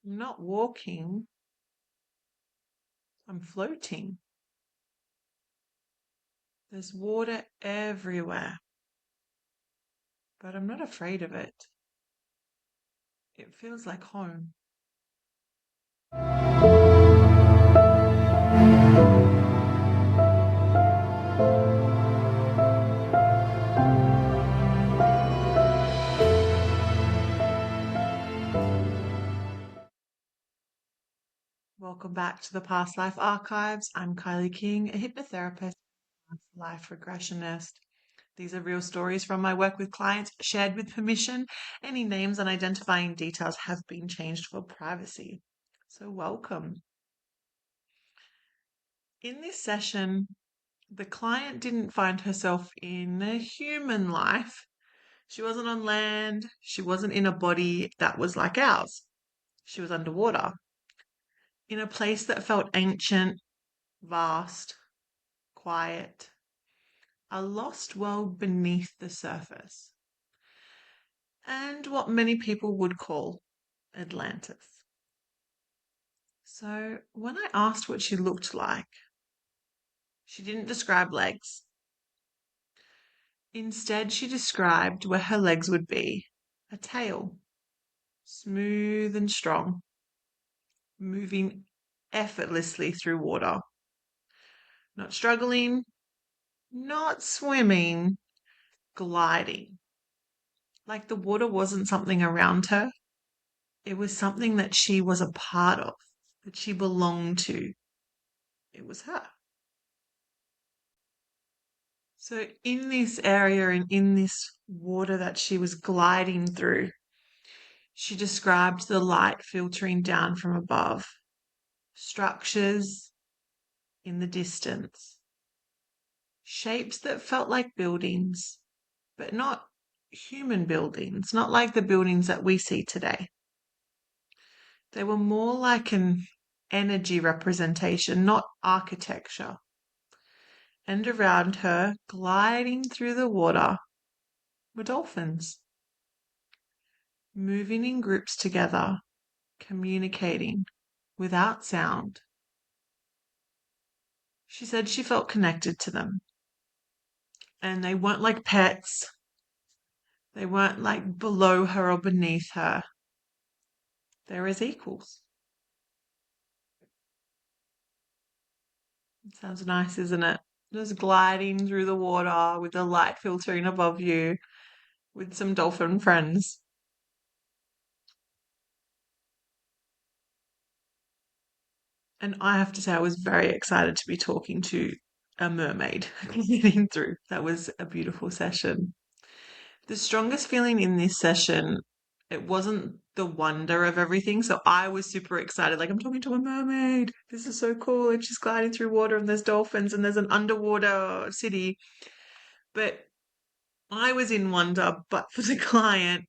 I'm not walking, I'm floating. There's water everywhere, but I'm not afraid of it. It feels like home. Welcome back to the Past Life Archives. I'm Kylie King, a hypnotherapist, life regressionist. These are real stories from my work with clients, shared with permission. Any names and identifying details have been changed for privacy. So, welcome. In this session, the client didn't find herself in a human life. She wasn't on land. She wasn't in a body that was like ours. She was underwater, in a place that felt ancient, vast, quiet, a lost world beneath the surface, and what many people would call Atlantis. So when I asked what she looked like, she didn't describe legs. Instead, she described where her legs would be: a tail, smooth and strong, moving effortlessly through water. Not struggling, not swimming, gliding. Like the water wasn't something around her, it was something that she was a part of, that she belonged to. It was her. So, in this area and in this water that she was gliding through, she described the light filtering down from above, structures in the distance, shapes that felt like buildings, but not human buildings, not like the buildings that we see today. They were more like an energy representation, not architecture. And around her, gliding through the water, were dolphins, moving in groups together, communicating without sound. She said she felt connected to them, and they weren't like pets. They weren't like below her or beneath her. They were as equals. It sounds nice, isn't it? Just gliding through the water with the light filtering above you with some dolphin friends. And I have to say, I was very excited to be talking to a mermaid getting through. That was a beautiful session. The strongest feeling in this session, it wasn't the wonder of everything. So I was super excited. Like, I'm talking to a mermaid. This is so cool. And she's gliding through water, and there's dolphins, and there's an underwater city. But I was in wonder. But for the client,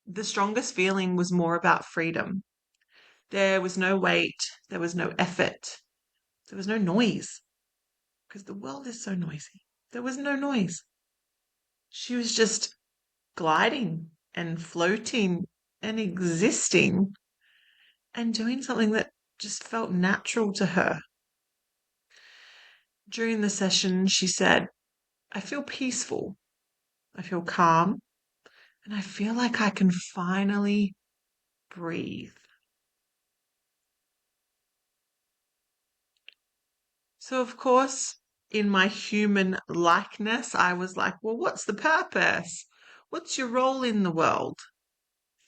the strongest feeling was more about freedom. There was no weight, there was no effort, there was no noise, because the world is so noisy. There was no noise. She was just gliding and floating and existing and doing something that just felt natural to her. During the session, she said, I feel peaceful, I feel calm, and I feel like I can finally breathe. So, of course, in my human likeness, I was like, well, what's the purpose? What's your role in the world?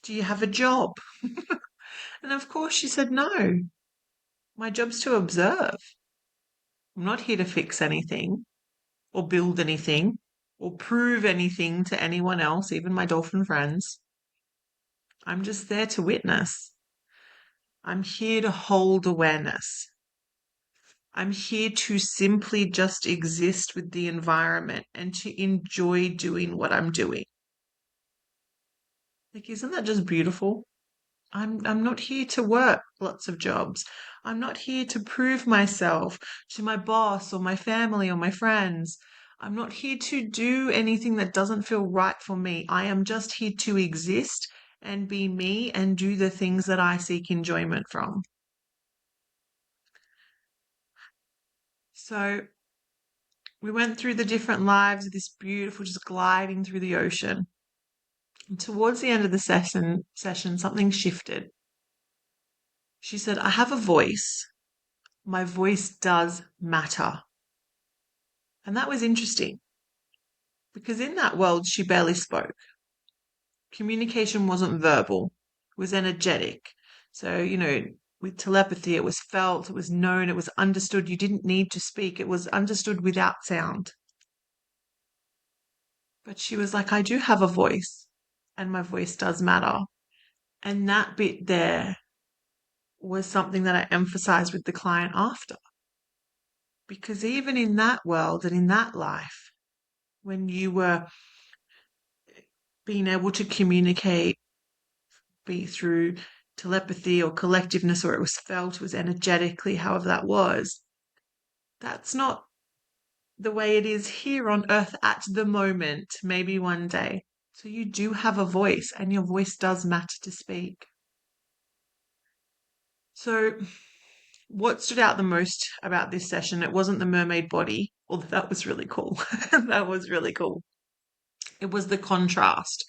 Do you have a job? And of course, she said, no, my job's to observe. I'm not here to fix anything or build anything or prove anything to anyone else, even my dolphin friends. I'm just there to witness. I'm here to hold awareness. I'm here to simply just exist with the environment and to enjoy doing what I'm doing. Like, isn't that just beautiful? I'm not here to work lots of jobs. I'm not here to prove myself to my boss or my family or my friends. I'm not here to do anything that doesn't feel right for me. I am just here to exist and be me and do the things that I seek enjoyment from. So we went through the different lives of this beautiful, just gliding through the ocean. And towards the end of the session, something shifted. She said, I have a voice. My voice does matter. And that was interesting because in that world, she barely spoke. Communication wasn't verbal, it was energetic. So, with telepathy, it was felt, it was known, it was understood. You didn't need to speak, it was understood without sound. But she was like, I do have a voice, and my voice does matter. And that bit there was something that I emphasized with the client after. Because even in that world and in that life, when you were being able to communicate, be through telepathy or collectiveness, or it was felt, it was energetically, however that was, that's not the way it is here on earth at the moment, maybe one day. So you do have a voice, and your voice does matter to speak. So what stood out the most about this session, it wasn't the mermaid body, although that was really cool. That was really cool. It was the contrast.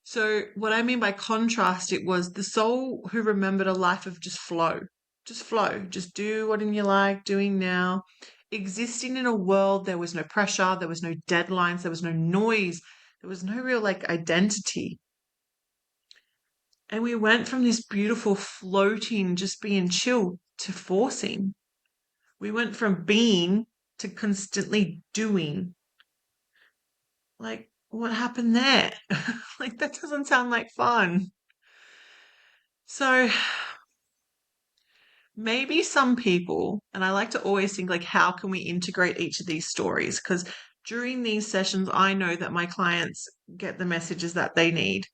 So what I mean by contrast, it was the soul who remembered a life of just flow, just do what you like doing now, existing in a world. There was no pressure, there was no deadlines, there was no noise, there was no real identity. And we went from this beautiful floating, just being chill, to forcing. We went from being to constantly doing. What happened there? That doesn't sound like fun. So maybe some people, and I like to always think, how can we integrate each of these stories? Because during these sessions, I know that my clients get the messages that they need,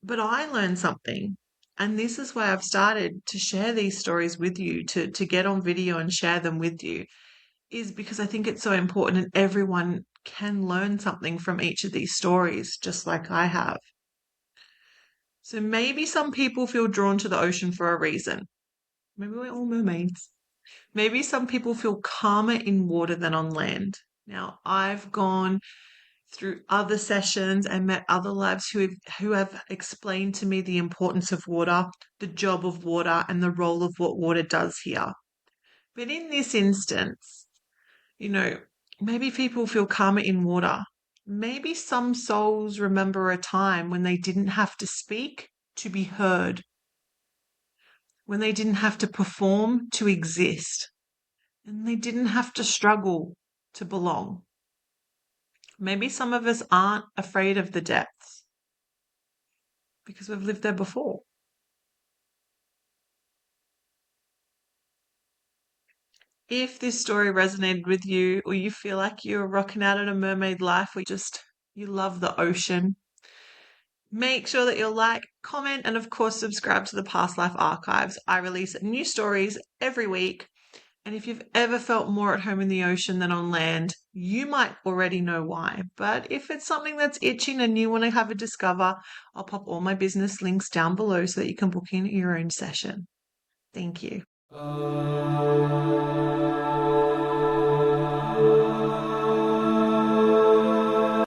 but I learn something. And this is why I've started to share these stories with you, to get on video and share them with you, is because I think it's so important and everyone can learn something from each of these stories, just like I have. So maybe some people feel drawn to the ocean for a reason. Maybe we're all mermaids. Maybe some people feel calmer in water than on land. Now, I've gone through other sessions and met other lives who have explained to me the importance of water, the job of water, and the role of what water does here. But in this instance, maybe people feel calmer in water. Maybe some souls remember a time when they didn't have to speak to be heard, when they didn't have to perform to exist, and they didn't have to struggle to belong. Maybe some of us aren't afraid of the depths because we've lived there before. If this story resonated with you, or you feel like you're rocking out in a mermaid life, or you love the ocean, make sure that you'll like, comment, and of course subscribe to the Past Life Archives. I release new stories every week. And if you've ever felt more at home in the ocean than on land, you might already know why. But if it's something that's itching and you want to have a discover, I'll pop all my business links down below so that you can book in your own session. Thank you.